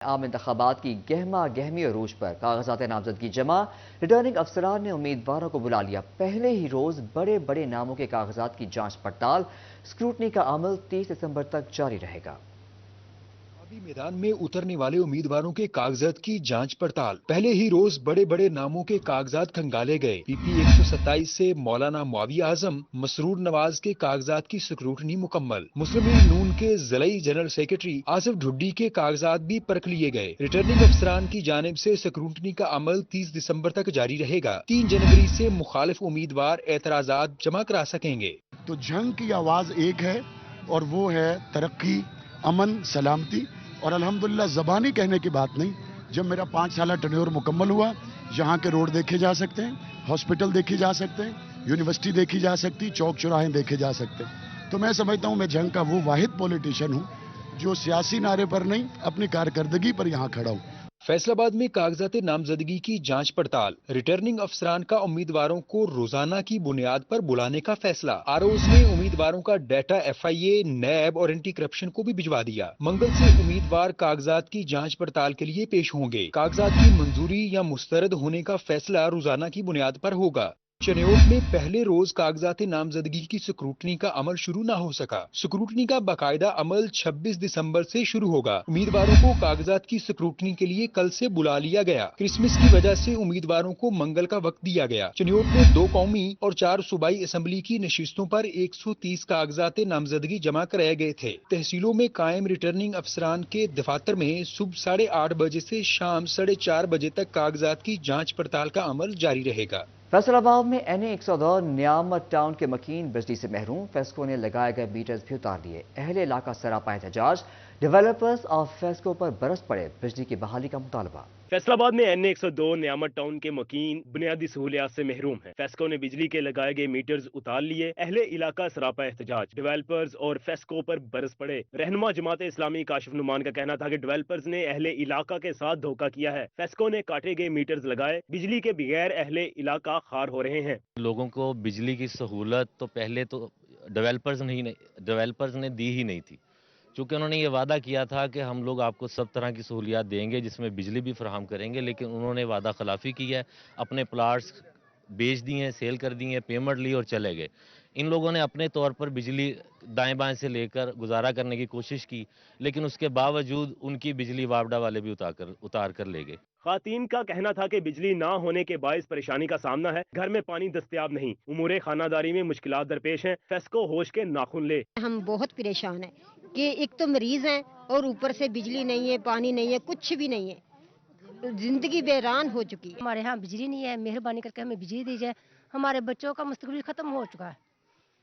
عام انتخابات کی گہما گہمی عروج پر کاغذات نامزدگی جمع، ریٹرننگ افسران نے امیدواروں کو بلا لیا۔ پہلے ہی روز بڑے بڑے ناموں کے کاغذات کی جانچ پڑتال، اسکروٹنی کا عمل 30 دسمبر تک جاری رہے گا۔ انتخابی میدان میں اترنے والے امیدواروں کے کاغذات کی جانچ پڑتال، پہلے ہی روز بڑے بڑے ناموں کے کاغذات کھنگالے گئے۔ پی پی 127 سے مولانا معاویہ اعظم مسرور نواز کے کاغذات کی اسکروٹنی مکمل۔ مسلم لیگ نون کے ضلعی جنرل سیکرٹری آصف ڈھڈی کے کاغذات بھی پرکھ لیے گئے۔ ریٹرننگ افسران کی جانب سے اسکروٹنی کا عمل 30 دسمبر تک جاری رہے گا۔ 3 جنوری سے مخالف امیدوار اعتراضات جمع کرا سکیں گے۔ تو جنگ کی آواز ایک ہے اور وہ ہے ترقی، امن، سلامتی، اور الحمدللہ زبانی کہنے کی بات نہیں۔ جب میرا 5 سالہ ٹینیور مکمل ہوا، یہاں کے روڈ دیکھے جا سکتے ہیں، ہاسپٹل دیکھے جا سکتے ہیں، یونیورسٹی دیکھی جا سکتی، چوک چوراہے دیکھے جا سکتے ہیں۔ تو میں سمجھتا ہوں میں جنگ کا وہ واحد پولیٹیشین ہوں جو سیاسی نعرے پر نہیں، اپنی کارکردگی پر یہاں کھڑا ہوں۔ فیصل آباد میں کاغذات نامزدگی کی جانچ پڑتال، ریٹرننگ افسران کا امیدواروں کو روزانہ کی بنیاد پر بلانے کا فیصلہ۔ آروز نے امیدواروں کا ڈیٹا ایف آئی اے، نیب اور اینٹی کرپشن کو بھی بھجوا دیا۔ منگل سے امیدوار کاغذات کی جانچ پڑتال کے لیے پیش ہوں گے۔ کاغذات کی منظوری یا مسترد ہونے کا فیصلہ روزانہ کی بنیاد پر ہوگا۔ چنیوٹ میں پہلے روز کاغذات نامزدگی کی سکروٹنی کا عمل شروع نہ ہو سکا۔ سکروٹنی کا باقاعدہ عمل 26 دسمبر سے شروع ہوگا۔ امیدواروں کو کاغذات کی سکروٹنی کے لیے کل سے بلا لیا گیا۔ کرسمس کی وجہ سے امیدواروں کو منگل کا وقت دیا گیا۔ چنیوٹ میں 2 قومی اور 4 صوبائی اسمبلی کی نشستوں پر 130 کاغذات نامزدگی جمع کرائے گئے تھے۔ تحصیلوں میں قائم ریٹرننگ افسران کے دفاتر میں صبح 8:30 بجے سے شام 4:30 بجے تک کاغذات کی جانچ پڑتال کا عمل جاری رہے گا۔ فیصل آباد میں این اے 102 نعمت ٹاؤن کے مکین بجلی سے محروم، فیسکو نے لگائے گئے میٹرز بھی اتار لیے۔ اہل علاقہ سراپا احتجاج، ڈیولپرز اور فیسکو پر برس پڑے، بجلی کی بحالی کا مطالبہ۔ فیصل آباد میں این اے 102 نعمت ٹاؤن کے مکین بنیادی سہولیات سے محروم ہیں۔ فیسکو نے بجلی کے لگائے گئے میٹرز اتار لیے، اہل علاقہ سراپا احتجاج، ڈیولپرز اور فیسکو پر برس پڑے۔ رہنما جماعت اسلامی کاشف نعمان کا کہنا تھا کہ ڈیولپرز نے اہل علاقہ کے ساتھ دھوکہ کیا ہے۔ فیسکو نے کاٹے گئے میٹرز لگائے، بجلی کے بغیر اہل علاقہ خوار ہو رہے ہیں۔ لوگوں کو بجلی کی سہولت تو پہلے تو ڈیولپرز نے دی ہی نہیں تھی، چونکہ انہوں نے یہ وعدہ کیا تھا کہ ہم لوگ آپ کو سب طرح کی سہولیات دیں گے جس میں بجلی بھی فراہم کریں گے، لیکن انہوں نے وعدہ خلافی کی ہے، اپنے پلاٹس بیچ دی ہیں، سیل کر دی ہیں، پیمنٹ لی اور چلے گئے۔ ان لوگوں نے اپنے طور پر بجلی دائیں بائیں سے لے کر گزارا کرنے کی کوشش کی، لیکن اس کے باوجود ان کی بجلی واپڈا والے بھی اتار کر لے گئے۔ خواتین کا کہنا تھا کہ بجلی نہ ہونے کے باعث پریشانی کا سامنا ہے، گھر میں پانی دستیاب نہیں، امور خانہ داری میں مشکلات درپیش ہیں، فیسکو ہوش کے ناخن لے۔ ہم بہت پریشان ہیں کہ ایک تو مریض ہیں اور اوپر سے بجلی نہیں ہے، پانی نہیں ہے، کچھ بھی نہیں ہے، زندگی ویران ہو چکی ہے۔ ہمارے ہاں بجلی نہیں ہے، مہربانی کر کے ہمیں بجلی دی جائے۔ ہمارے بچوں کا مستقبل ختم ہو چکا ہے،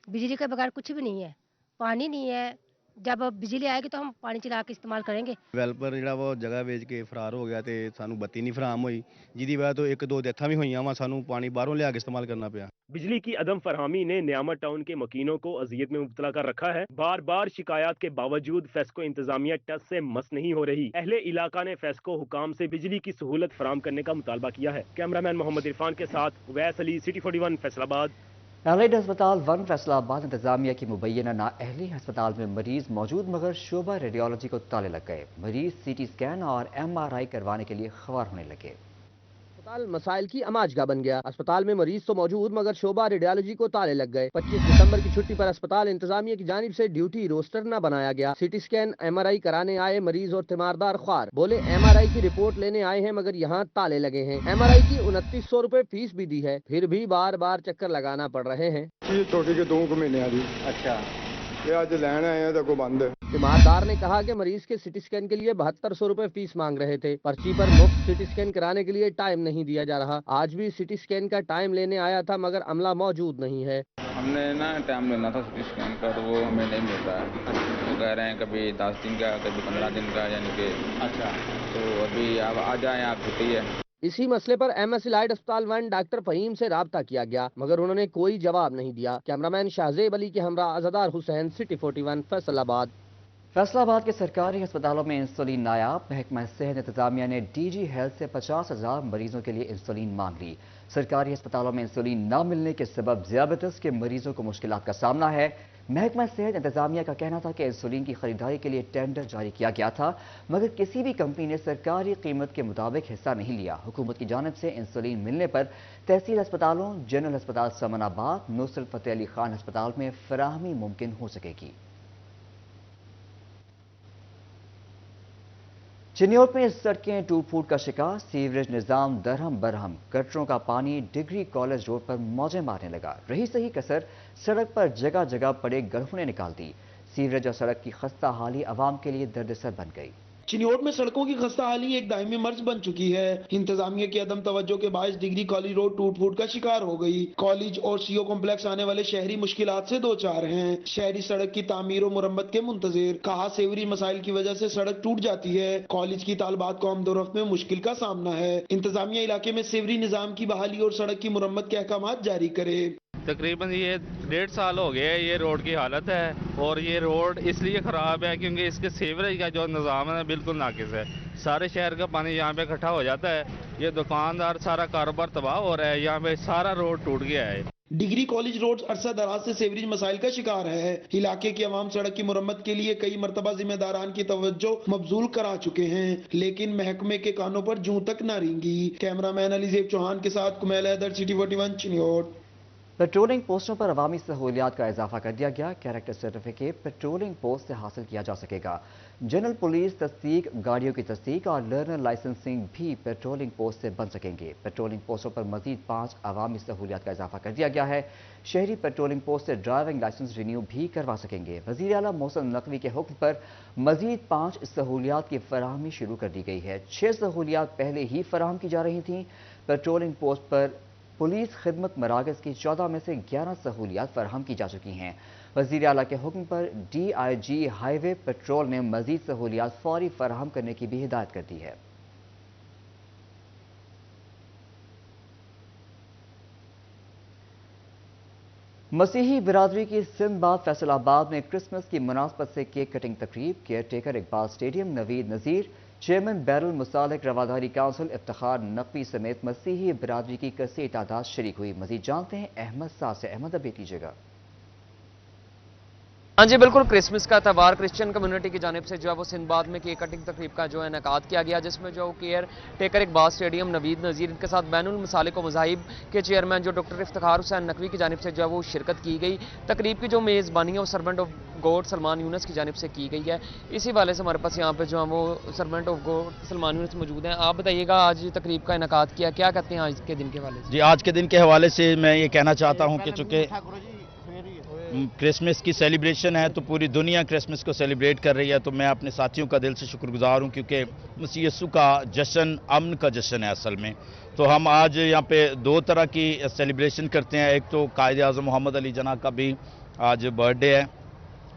بجلی کے بغیر کچھ بھی نہیں ہے، پانی نہیں ہے۔ جب بجلی آئے گی تو ہم پانی چلا کے استعمال کریں گے۔ ڈیولپر جڑا وہ جگہ بیچ کے فرار ہو گیا تے سانو بتی نہیں فراہم ہوئی، جدی وجہ تو 1-2 ڈیتھاں بھی ہوئیاں وا، سانو پانی باہروں لیا کے استعمال کرنا پیا۔ بجلی کی عدم فراہمی نے نعمت ٹاؤن کے مکینوں کو اذیت میں مبتلا کر رکھا ہے۔ بار بار شکایات کے باوجود فیسکو انتظامیہ ٹس سے مس نہیں ہو رہی۔ اہل علاقہ نے فیسکو حکام سے بجلی کی سہولت فراہم کرنے کا مطالبہ کیا ہے۔ کیمرامین محمد عرفان کے ساتھ ویس علی، سٹی 41 فیصل آباد۔ ایلائڈ ہسپتال 1 فیصل آباد انتظامیہ کی مبینہ نااہلی، ہسپتال میں مریض موجود مگر شعبہ ریڈیالوجی کو تالے لگ گئے، مریض سی ٹی اسکین اور ایم آر آئی کروانے کے لیے خوار ہونے لگے۔ اسپتال مسائل کی اماج گاہ بن گیا۔ اسپتال میں مریض تو موجود مگر شعبہ ریڈیالوجی کو تالے لگ گئے۔ 25 دسمبر کی چھٹی پر اسپتال انتظامیہ کی جانب سے ڈیوٹی روسٹر نہ بنایا گیا۔ C T scan M R I کرانے آئے مریض اور تیماردار خوار، بولے ایم آر آئی کی رپورٹ لینے آئے ہیں مگر یہاں تالے لگے ہیں۔ ایم آر آئی کی 2900 روپے فیس بھی دی ہے، پھر بھی بار بار چکر لگانا پڑ رہے ہیں۔ چھوٹی کے 2 مہینے والی۔ اچھا، یہ آج لین آئے ہیں تو بند ہے۔ تیماردار نے کہا کہ مریض کے سی ٹی اسکین کے لیے 7200 روپے فیس مانگ رہے تھے، پرچی پر مفت سی ٹی اسکین کرانے کے لیے ٹائم نہیں دیا جا رہا۔ آج بھی سی ٹی اسکین کا ٹائم لینے آیا تھا مگر عملہ موجود نہیں ہے۔ ہم نے نا ٹائم لینا تھا سی ٹی اسکین کا، تو وہ ہمیں نہیں مل رہا ہے۔ وہ کہہ رہے ہیں کبھی 10 دن کا، کبھی 15 دن کا، یعنی کہ اچھا تو ابھی اب آ جائیں، آپ چھٹی ہے۔ اسی مسئلے پر ایم ایس ایلائڈ اسپتال 1 ڈاکٹر فہیم سے رابطہ کیا گیا مگر انہوں نے کوئی جواب نہیں دیا۔ کیمرامین شاہزیب علی کے ہمراہ عزادار حسین، سٹی 41 فیصل آباد۔ फैसला आबाद के सरकारी अस्पतालों में इंसुलिन नायाब। महकमा सेहत इंतजामिया ने DG हेल्थ से 50,000 मरीजों के लिए इंसुलिन मांग ली। सरकारी अस्पतालों में इंसुलिन न मिलने के सबब ज़ियाबतीस के मरीजों को मुश्किलात का सामना है। महकमा सेहत इंतजामिया का कहना था कि इंसुलिन की खरीदारी के लिए टेंडर जारी किया गया था, मगर किसी भी कंपनी ने सरकारी कीमत के मुताबिक हिस्सा नहीं लिया। हुकूमत की जानिब से इंसुलिन मिलने पर तहसील अस्पतालों, जनरल अस्पताल समनाबाद, नुसरत फतेह अली खान अस्पताल में फराहमी मुमकिन हो सकेगी। चिन्योट में सड़कें टूट फूट का शिकार। सीवरेज निजाम दरहम बरहम। गटरों का पानी डिग्री कॉलेज रोड पर मौजें मारने लगा। रही सही कसर सड़क पर जगह जगह पड़े गड्ढों ने निकाल दी। सीवरेज और सड़क की खस्ता हाली आवाम के लिए दर्दसर बन गई। चिन्योट में सड़कों की खस्ता हाली एक दायमी मर्ज बन चुकी है। इंतजामिया की अदम तवज्जो के बायस डिग्री कॉलेज रोड टूट फूट का शिकार हो गई। कॉलेज और CO कॉम्प्लेक्स आने वाले शहरी मुश्किलात से दो चार हैं। शहरी सड़क की तामीर और मुरम्मत के मुंतजिर। कहा सेवरी मसाइल की वजह से सड़क टूट जाती है। कॉलेज की तालबात को आमदोरफ्त में मुश्किल का सामना है। इंतजामिया इलाके में सेवरी निजाम की बहाली और सड़क की मुरम्मत के अहकामात जारी करे। तकरीबन ये 1.5 साल हो गए ये रोड की हालत है, और ये रोड इसलिए ख़राब है क्योंकि इसके सीवरेज का जो निज़ाम है बिल्कुल नाकिस है। सारे शहर का पानी यहाँ पे इकट्ठा हो जाता है। ये दुकानदार सारा कारोबार तबाह हो रहा है। यहाँ पे सारा रोड टूट गया है। डिग्री कॉलेज रोड अरसा दराज से सेवरेज मसाइल का शिकार है। इलाके की आवाम सड़क की मुरम्मत के लिए कई मरतबा जिम्मेदारान की तवज्जो मबजूल करा चुके हैं, लेकिन महकमे के कानों पर जूं तक न रेंगी। कैमरामैन अलीजेब चौहान के साथ कुमैल हैदर, सिटी 41 चिन्योट। पेट्रोलिंग पोस्टों पर अवामी सहूलियात का इजाफा कर दिया गया। कैरेक्टर सर्टिफिकेट पेट्रोलिंग पोस्ट से हासिल किया जा सकेगा। जनरल पुलिस तस्दीक, गाड़ियों की तस्दीक और लर्नर लाइसेंसिंग भी पेट्रोलिंग पोस्ट से बन सकेंगे। पेट्रोलिंग पोस्टों पर मजीद 5 अवामी सहूलियात का इजाफा कर दिया गया है। शहरी पेट्रोलिंग पोस्ट से ड्राइविंग लाइसेंस रिन्यू भी करवा सकेंगे। वज़ीर आला मोहसिन नकवी के हुक्म पर मजीद 5 सहूलियात की फराहमी शुरू कर दी गई है। 6 सहूलियात पहले ही फराहम की जा रही थीं। पेट्रोलिंग पोस्ट पर पुलिस खिदमत मराकज़ की 14 में से 11 सहूलियात फराहम की जा चुकी हैं। वज़ीर आला के हुक्म पर DIG हाईवे पेट्रोल ने मजीद सहूलियात फौरी फराहम करने की भी हिदायत कर दी है। मसीही बिरादरी की सिंध फैसलाबाद में क्रिसमस की मुनासबत से केक कटिंग तकरीब। Caretaker Iqbal stadium Naveed Nazir, chairman बैरुल मुसालिक रवादारी काउंसिल इफ्तिखार नकवी समेत मसीही बिरादरी की कसीर तादाद शरीक हुई। मजीद जानते हैं अहमद साह से। अहमद, अपडेट कीजिएगा। हाँ जी बिल्कुल, क्रिसमस का त्यौहार क्रिश्चियन कम्युनिटी की जानिब से जो है वो सिंधबाद में केक कटिंग तकरीब का जो है इनेकाद किया गया, जिसमें जो caretaker Iqbal stadium Naveed Nazir के साथ बैनुल मसालिक व मज़ाहिब के चेयरमैन जो डॉक्टर इफ्तिखार हुसैन नकवी की जानिब से जो है वो शिरकत की गई। तकरीब की जो मेज़बानी है वो servant of God Salman Yunus की जानिब से की गई है। इसी वाले से हमारे पास यहाँ पे जो है वो servant of God Salman Yunus मौजूद हैं। आप बताइएगा, आज तकरीब का इनेकाद किया, क्या कहते हैं आज के दिन के हवाले से? जी, आज के दिन के हवाले से मैं ये कहना चाहता हूँ कि चूँकि क्रिसमस की सेलिब्रेशन है तो पूरी दुनिया क्रिसमस को सेलिब्रेट कर रही है, तो मैं अपने साथियों का दिल से शुक्रगुजार हूं क्योंकि मसीह यीशु का जश्न अमन का जश्न है असल में। तो हम आज यहाँ पे 2 तरह की सेलिब्रेशन करते हैं। एक तो कायद आज़म मोहम्मद अली जना का भी आज बर्थडे है,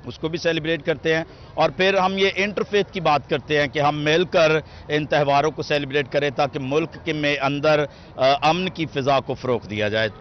उसको भी सेलिब्रेट करते हैं, और फिर हम ये इंटरफेथ की बात करते हैं कि हम मिलकर इन त्यौहारों को सेलिब्रेट करें ताकि मुल्क के में अंदर अमन की फ़िज़ा को फ़रोग़ दिया जाए।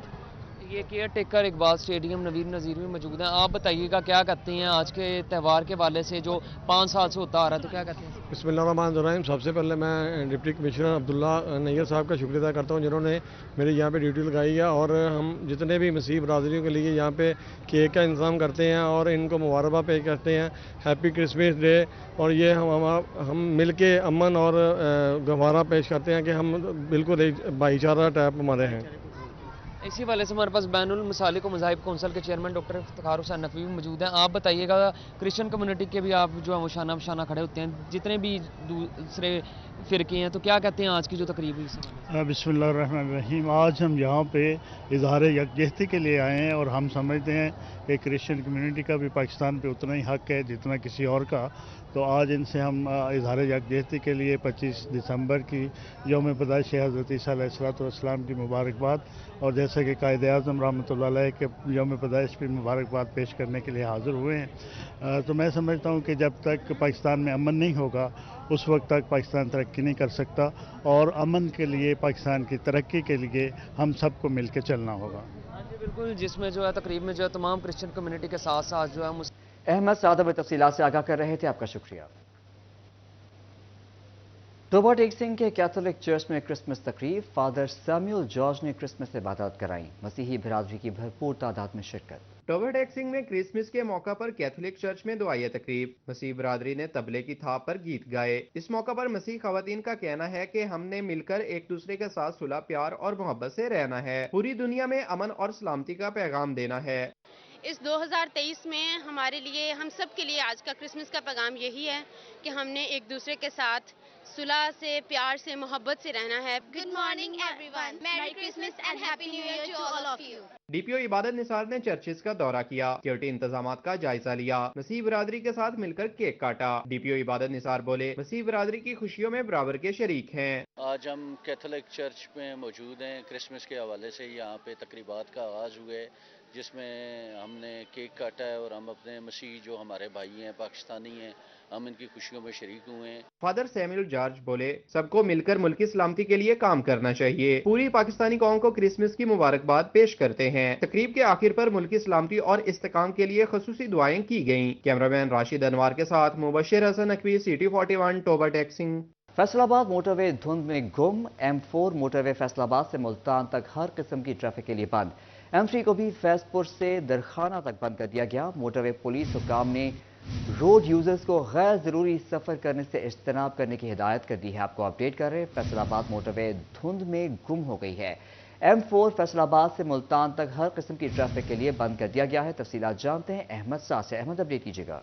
ये caretaker Iqbal stadium Naveed Nazir में मौजूद हैं। आप बताइएगा, क्या कहते हैं आज के त्यौहार के वाले से जो 5 साल से होता आ रहा है, तो क्या कहते हैं? बिस्मिल्लाहिर्रहमानिर्रहीम। सबसे पहले मैं डिप्टी कमिश्नर अब्दुल्ला नैयर साहब का शुक्रिया अदा करता हूँ जिन्होंने मेरी यहाँ पे ड्यूटी लगाई है, और हम जितने भी मसीह बरादरियों के लिए यहाँ पे केक का इंतज़ाम करते हैं और इनको मुबारकबाद पेश करते हैं, हैप्पी क्रिसमस डे। और ये हम मिल के अमन और गवारा पेश करते हैं कि हम बिल्कुल एक भाईचारा टाइप हमारे हैं। इसी वाले से हमारे पास बैनुल मसालिक व मज़ाहिब कौंसिल के चेयरमैन डॉक्टर इफ्तिखार हुसैन नकवी भी मौजूद हैं। आप बताइएगा, क्रिश्चियन कम्युनिटी के भी आप जो है वो शाना बशाना खड़े होते हैं, जितने भी दूसरे फ़िरके हैं, तो क्या कहते हैं आज की जो तकरीब हुई? बिस्मिल्लाहिर्रहमानिर्रहीम। आज हम यहाँ पे इजहार यकजहती के लिए आए हैं, और हम समझते हैं कि क्रिश्चियन कम्युनिटी का भी पाकिस्तान पे उतना ही हक है जितना किसी और का। तो आज इनसे हम इजहार यकजहती के लिए 25 दिसंबर की यौम पैदाइश हज़रत ईसा अलैहिस्सलाम की मुबारकबाद, और जैसे कि कायद आज़म रहमतुल्लाह अलैह के यौम पैदाइश पर मुबारकबाद पेश करने के लिए हाज़िर हुए हैं। तो मैं समझता हूँ कि जब तक पाकिस्तान में अमन नहीं होगा उस वक्त तक पाकिस्तान तरक्की नहीं कर सकता, और अमन के लिए, पाकिस्तान की तरक्की के लिए हम सबको मिल के चलना होगा। हाँ जी बिल्कुल, जिसमें जो है तकरीब में जो है तमाम क्रिश्चियन कम्युनिटी के साथ साथ जो है अहमद सादा में तफसीलात से आगाह कर रहे थे, आपका शुक्रिया। टोबा टेक सिंह के कैथोलिक चर्च में क्रिसमस तकरीब, फादर सैमुअल जॉर्ज ने क्रिसमस इबादत कराई, मसीही बिरादरी की भरपूर तादाद में शिरकत। टोबा टेक सिंह में क्रिसमस के मौका पर कैथोलिक चर्च में दुआए तकरीब, मसीह बिरादरी ने तबले की थाप पर गीत गाए। इस मौका पर मसीह खवातीन का कहना है कि हमने मिलकर एक दूसरे के साथ सुलह, प्यार और मोहब्बत से रहना है, पूरी दुनिया में अमन और सलामती का पैगाम देना है। इस 2023 में हमारे लिए, हम सब के लिए आज का क्रिसमस का पैगाम यही है कि हमने एक दूसरे के साथ सुलह से, प्यार से, मोहब्बत से रहना है। Good morning everyone, merry Christmas and happy New Year to all of you. DPO Ibadat Nisar ने चर्चेस का दौरा किया, सिक्योरिटी इंतजामात का जायजा लिया, मसीह बिरादरी के साथ मिलकर केक काटा। डीपीओ इबादत निसार बोले, मसीह बिरादरी की खुशियों में बराबर के शरीक हैं। आज हम कैथोलिक चर्च में मौजूद हैं। क्रिसमस के हवाले से यहाँ पे तकरीबात का आगाज हुए, जिसमें हमने केक काटा है और हम अपने मसीह जो हमारे भाई हैं, पाकिस्तानी हैं, हम इनकी खुशियों में शरीक हुए हैं। फादर सैमुअल जॉर्ज बोले, सबको मिलकर मुल्क की सलामती के लिए काम करना चाहिए। पूरी पाकिस्तानी कौम को क्रिसमस की मुबारकबाद पेश करते हैं। तकरीब के आखिर पर मुल्क की सलामती और इस्तेकाम के लिए खसूसी दुआएं की गयी। कैमरामैन राशिद अनवार के साथ मुबशिर हसन नकवी, सिटी 41, टोबा टेक सिंह। फैसलाबाद मोटरवे धुंध में गुम, M4 मोटरवे फैसलाबाद से मुल्तान तक हर किस्म की ट्रैफिक के लिए बंद। M3 को भी फैजपुर से दरखाना तक बंद कर दिया गया। मोटरवे पुलिस हुकाम ने रोड यूजर्स को गैर जरूरी सफर करने से इज्तनाब करने की हिदायत कर दी है। आपको अपडेट कर रहे हैं, फैसलाबाद मोटरवे धुंध में गुम हो गई है। M4 फैसलाबाद से मुल्तान तक हर किस्म की ट्रैफिक के लिए बंद कर दिया गया है। तफसीलात जानते हैं अहमद साद से। अहमद, अपडेट कीजिएगा।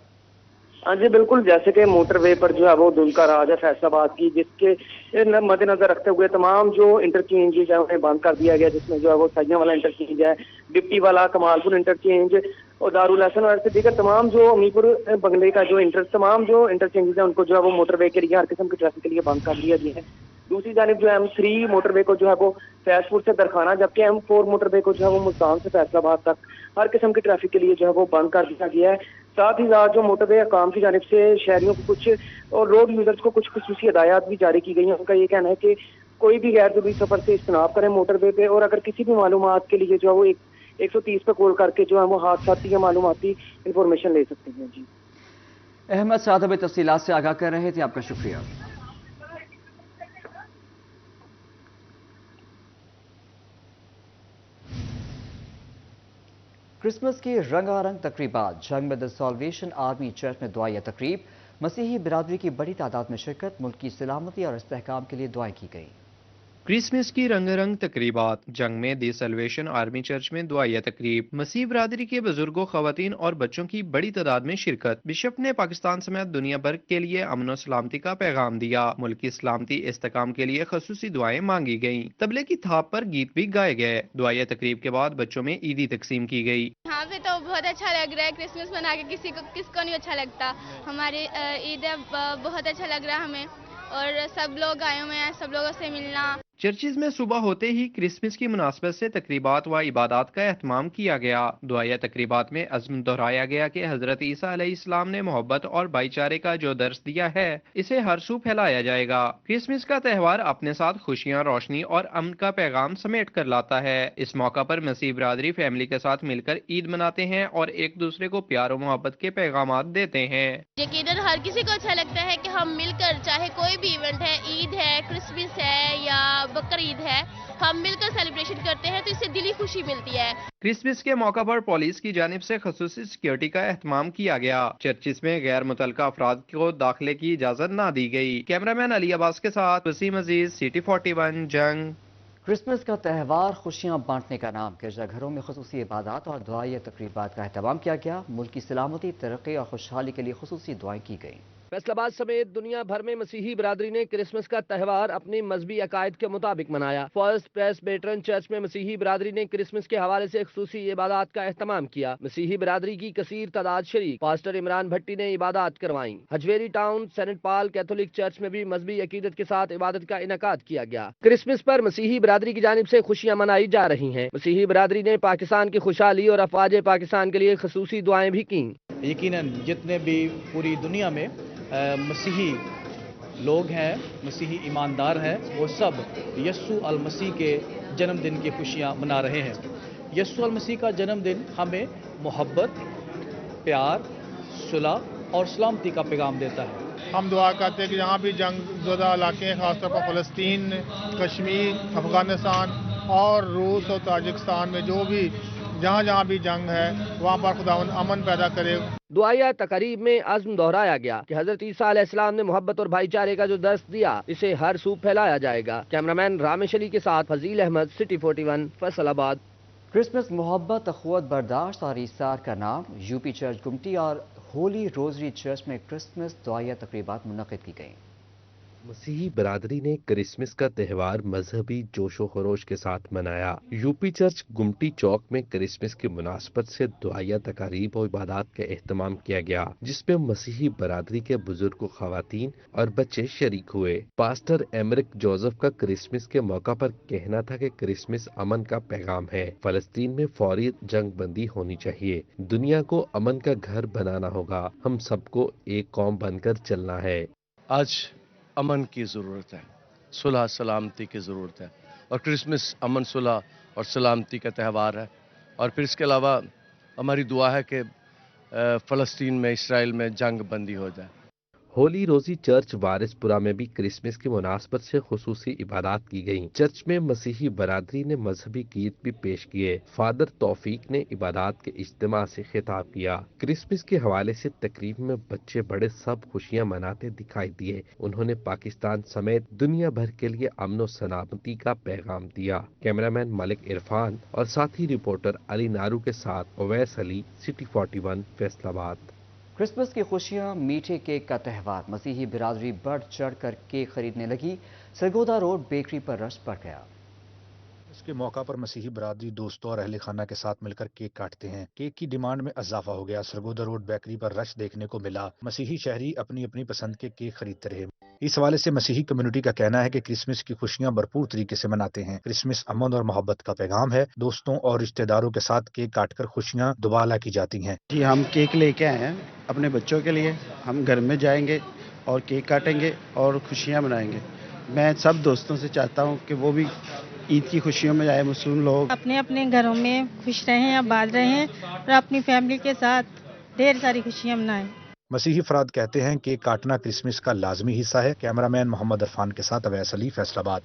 हाँ जी बिल्कुल, जैसे कि मोटरवे पर जो है वो धुंध का राज है फैसलाबाद की, जिसके मद्देनजर रखते हुए तमाम जो इंटरचेंज है उन्हें बंद कर दिया गया, जिसमें जो है वो सैया वाला इंटरचेंज है, डिप्टी वाला, कमालपुर इंटरचेंज और दारुल हसन और ऐसे दीगर तमाम जो अमीपुर बंगले का जो तमाम जो इंटरचेंजेस है उनको जो है वो मोटरवे के लिए, हर किस्म की ट्रैफिक के लिए बंद कर दिया गया है। दूसरी जानिब जो M3 मोटरवे को जो है वो फैजपुर से दरखाना, जबकि M4 मोटरवे को जो है वो मुल्तान से फैसलाबाद तक हर किस्म की ट्रैफिक के लिए जो है वो बंद कर दिया गया है। साथ ही साथ जो मोटरवे काम की जानिब से शहरियों को कुछ और रोड यूजर्स को कुछ खसूसी हिदायत भी जारी की गई हैं। उनका ये कहना है कि कोई भी गैर जरूरी सफर से इज्तनाब करें मोटरवे पे, और अगर किसी भी मालूमात के लिए जो है वो 130 पे कॉल करके जो है वो हादसाती या मालूमाती इंफॉर्मेशन ले सकते हैं। जी अहमद सादा में तफसीलात से आगाह कर रहे थे, आपका शुक्रिया। क्रिसमस की रंगारंग तकरीबात, जंग में द सॉल्वेशन आर्मी चर्च में दुआया तकरीब, मसीही बिरादरी की बड़ी तादाद में शिरकत, मुल्क की सलामती और इस्तेहकाम के लिए दुआएं की गई। क्रिसमस की रंगारंग तकरीबात, जंग में दी सल्वेशन आर्मी चर्च में दुआया तकरीब, मसीह बिरादरी के बुजुर्गों, खवातीन और बच्चों की बड़ी तादाद में शिरकत। बिशप ने पाकिस्तान समेत दुनिया भर के लिए अमन और सलामती का पैगाम दिया। मुल्क की सलामती इस्तेकाम के लिए खसूसी दुआएं मांगी गयी। तबले की थाप पर गीत भी गाए गए। दुआया तकरीब के बाद बच्चों में ईदी तकसीम की गई। यहाँ पे तो बहुत अच्छा लग रहा है, क्रिसमस मना के किसको नहीं अच्छा लगता। हमारी ईद बहुत अच्छा लग रहा है हमें, और सब लोग आए हुए हैं, सब लोगों से मिलना। चर्चिज में सुबह होते ही क्रिसमस की मुनासबत से तकरीबात व इबादात का एहतमाम किया गया। दुआया तकरीबात में अज़्म दोहराया गया कि हजरत ईसा अलैहिस्सलाम ने मोहब्बत और भाईचारे का जो दर्स दिया है, इसे हर सू फैलाया जाएगा। क्रिसमस का त्यौहार अपने साथ खुशियाँ, रोशनी और अमन का पैगाम समेट कर लाता है। इस मौका पर मसीह बिरादरी फैमिली के साथ मिलकर ईद मनाते हैं और एक दूसरे को प्यार और मोहब्बत के पैगाम देते हैं। यकीनन हर किसी को अच्छा लगता है कि हम मिलकर, चाहे कोई भी इवेंट है, ईद है, क्रिसमस है या बकरीद है, हम मिलकर सेलिब्रेशन करते हैं तो इससे दिली खुशी मिलती है। क्रिसमस के मौका पर पुलिस की जानिब से खसूसी सिक्योरिटी का एहतमाम किया गया। चर्चिस में गैर मुतल्लिका अफराद को दाखिले की इजाजत न दी गई। कैमरामैन अली अब्बास के साथ वसीम अजीज, सिटी 41, जंग। क्रिसमस का त्यौहार खुशियां बांटने का नाम, गिरजाघरों में खसूसी इबादत और दुआई तकरीबात का एहतमाम किया गया। मुल्क की सलामती, तरक्की और खुशहाली के लिए खसूसी दुआएं की गई। फैसलाबाद समेत दुनिया भर में मसीही बिरादरी ने क्रिसमस का त्यौहार अपनी मजहबी अकायद के मुताबिक मनाया। फर्स्ट प्रेसबिटेरियन चर्च में मसीही बिरादरी ने क्रिसमस के हवाले से खसूसी इबादत का एहतमाम किया। मसीही बिरादरी की कसीर तादाद शरीक, पास्टर इमरान भट्टी ने इबादत करवाई। Hajveri town Saint Paul Catholic Church में भी मजहबी अकीदत के साथ इबादत का इनकाद किया गया। क्रिसमस पर मसीही बिरादरी की जानिब से खुशियाँ मनाई जा रही हैं। मसीही बिरादरी ने पाकिस्तान की खुशहाली और अफवाज पाकिस्तान के लिए खसूसी दुआएं भी की। यकीनन जितने भी पूरी दुनिया में मसीही लोग हैं, मसीही ईमानदार हैं, वो सब यस्सु अल मसीह के जन्मदिन की खुशियाँ मना रहे हैं। यस्सु अल मसीह का जन्मदिन हमें मोहब्बत, प्यार, सुलह और सलामती का पैगाम देता है। हम दुआ करते हैं कि जहाँ भी जंग ज़दा इलाके हैं, खासतौर पर फ़लस्तीन, कश्मीर, अफ़गानिस्तान और रूस और ताजिकिस्तान में जो भी जहाँ भी जंग है वहाँ पर खुदावंद अमन पैदा करे। दुआया तकरीब में अज़्म दोहराया गया कि हज़रत ईसा अलैहिस्सलाम ने मोहब्बत और भाईचारे का जो दर्स दिया, इसे हर सू फैलाया जाएगा। कैमरामैन रामेश अली के साथ फजील अहमद, सिटी 41, फैसलाबाद। क्रिसमस मोहब्बत, अखुवत, बर्दाश्त और ईसार का नाम। यूपी चर्च गुमटी और होली रोजरी चर्च में क्रिसमस दुआया तकरीबात मुनक़िद की गईं। मसीही बरादरी ने क्रिसमस का त्यौहार मजहबी जोशो खरोश के साथ मनाया। यूपी चर्च गुमटी चौक में क्रिसमस की मुनासबत से दुआया तकारीब और इबादत का एहतमाम किया गया, जिसमें मसीही बरादरी के बुजुर्ग, खवातीन और बच्चे शरीक हुए। पास्टर एमरिक जोसेफ का क्रिसमस के मौका पर कहना था कि क्रिसमस अमन का पैगाम है। फलस्तीन में फौरी जंग बंदी होनी चाहिए। दुनिया को अमन का घर बनाना होगा। हम सबको एक कौम बनकर चलना है। आज अमन की ज़रूरत है, सुलह सलामती की ज़रूरत है, और क्रिसमस अमन, सुलह और सलामती का त्यौहार है। और फिर इसके अलावा हमारी दुआ है कि फ़लस्तीन में, इसराइल में जंग बंदी हो जाए। होली रोजी चर्च वारिसपुरा में भी क्रिसमस की मुनासबत से खुसूसी इबादत की गयी। चर्च में मसीही बरादरी ने मजहबी गीत भी पेश किए। फादर तौफीक ने इबादत के इज्तिमा से खिताब किया। क्रिसमस के हवाले से तकरीब में बच्चे बड़े सब खुशियां मनाते दिखाई दिए। उन्होंने पाकिस्तान समेत दुनिया भर के लिए अमन और सलामती का पैगाम दिया। कैमरामैन मलिक इरफान और साथी रिपोर्टर अली नारू के साथ Owais Ali, city 41, Faisalabad. Christmas की खुशियां, मीठे केक का त्यौहार। मसीही बिरादरी बढ़ चढ़ कर केक खरीदने लगी। सरगोदा रोड बेकरी पर रश पड़ गया। इसके मौका पर मसीही बरादरी दोस्तों और अहले खाना के साथ मिलकर केक काटते हैं। केक की डिमांड में इजाफा हो गया। सरगोदा रोड बेकरी पर रश देखने को मिला। मसीही शहरी अपनी अपनी पसंद के केक खरीदते रहे। इस हवाले से मसीही कम्युनिटी का कहना है कि क्रिसमस की खुशियां भरपूर तरीके से मनाते हैं। क्रिसमस अमन और मोहब्बत का पैगाम है। दोस्तों और रिश्तेदारों के साथ केक काटकर खुशियां दुबाला की जाती हैं। जी, हम केक लेके आए हैं अपने बच्चों के लिए। हम घर में जाएंगे और केक काटेंगे और खुशियां मनाएंगे। मैं सब दोस्तों से चाहता हूं कि वो भी ईद की खुशियों में जाए। मुस्लिम लोग अपने अपने घरों में खुश रहें, आबाद रहें और अपनी फैमिली के साथ ढेर सारी खुशियां मनाएं। मसीही अफराद कहते हैं कि काटना क्रिसमस का लाजमी हिस्सा है। कैमरामैन मोहम्मद इरफान के साथ अवैस अली, फैसलाबाद।